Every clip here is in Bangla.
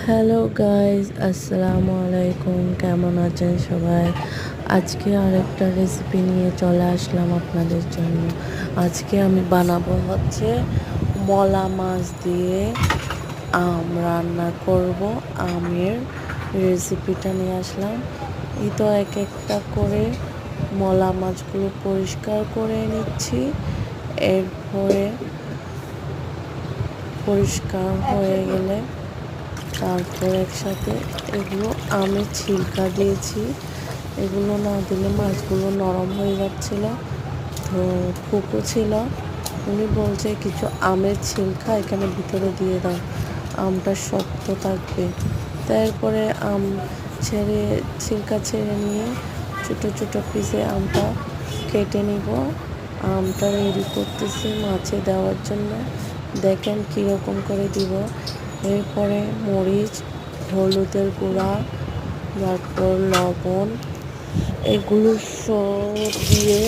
হ্যালো গাইজ, আসসালামু আলাইকুম। কেমন আছেন সবাই? আজকে আরেকটা রেসিপি নিয়ে চলে আসলাম আপনাদের জন্য। আজকে আমি বানাবো হচ্ছে মলা মাছ দিয়ে আম রান্না করব। আমের রেসিপিটা নিয়ে আসলাম। এই তো এক একটা করে মলা মাছগুলো পরিষ্কার করে নিচ্ছি। এরপরে পরিষ্কার হয়ে গেলে তারপর একসাথে এগুলো আমের ছিলকা দিয়েছি। এগুলো না দিলে মাছগুলো নরম হয়ে যাচ্ছিল। তো ফুপু ছিল, উনি বলছে কিছু আমের ছিলকা এখানে ভিতরে দিয়ে দাও, আমটা শক্ত থাকবে। তারপরে আম ছিলকা ছেড়ে নিয়ে ছোটো ছোটো পিসে আমটা কেটে নিব। আমটা রেডি করতেছি মাছে দেওয়ার জন্য। দেখেন কীরকম করে দিব। এরপরে মরিচ, হলুদের গুঁড়া, তারপর লবণ, এগুলো সব দিয়ে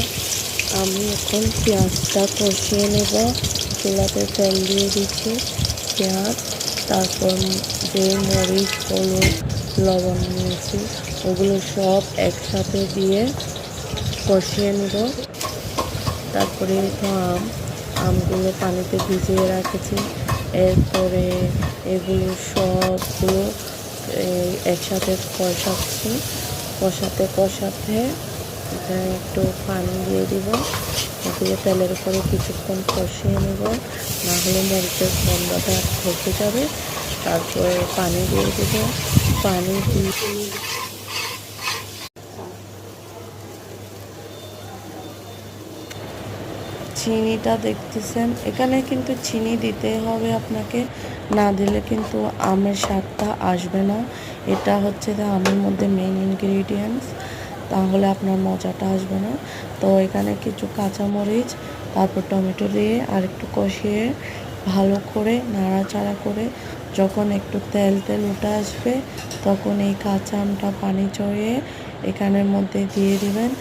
আমি এখন পেঁয়াজটা কষিয়ে নেব। চুলাতে তেল দিয়ে দিচ্ছি, পেঁয়াজ, তারপর যে মরিচ, হলুদ, লবণ নিয়েছি ওগুলো সব একসাথে দিয়ে কষিয়ে নেব। তারপরে আমগুলো পানিতে ভিজিয়ে রাখেছি। এরপরে এগুলো সবগুলো একসাথে কষাতে একটু পানি দিয়ে দিব। এগুলো তেলের উপরে কিছুক্ষণ কষিয়ে নেব, না হলে মরিচের গন্ধটা ঢুকে যাবে। তারপরে পানি দিয়ে দেব। পানি দিয়ে চিনিটা দেখতেছেন, এখানে কিন্তু চিনি দিতে হবে আপনাকে, না দিলে কিন্তু আমের স্বাদটা আসবে না। এটা হচ্ছে আমের মধ্যে মেইন ইনগ্রিডিয়েন্টস, তাহলে আপনার মজাটা আসবে না। তো এখানে কিছু কাঁচামরিচ, তারপর টমেটো দিয়ে আর একটু কষিয়ে ভালো করে নাড়াচাড়া করে যখন একটু তেল তেল উঠে আসবে, তখন এই কাঁচা আমটা পানি চড়িয়ে এখানের মধ্যে দিয়ে দিবেন।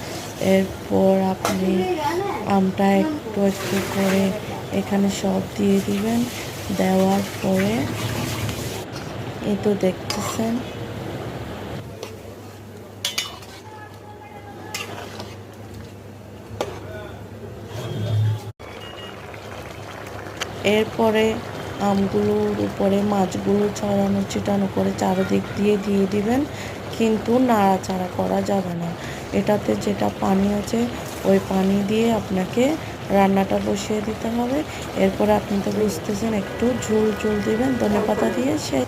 এরপর আপনি আমটা একটু একটু করে এখানে সব দিয়ে দিবেন। দেওয়ার পরে এই তো দেখতেছেন এরপরে আমগুলোর উপরে মাছগুলো ছড়ানো ছিটানো করে চারিদিক দিয়ে দিবেন, কিন্তু নাড়াচাড়া করা যাবে না। এটাতে যেটা পানি আছে ওই পানি দিয়ে আপনাকে রান্নাটা বসিয়ে দিতে হবে। এরপরে আপনি তো বুঝতেছেন, একটু ঝোল ঝোল দিবেন ধনেপাতা দিয়ে। সে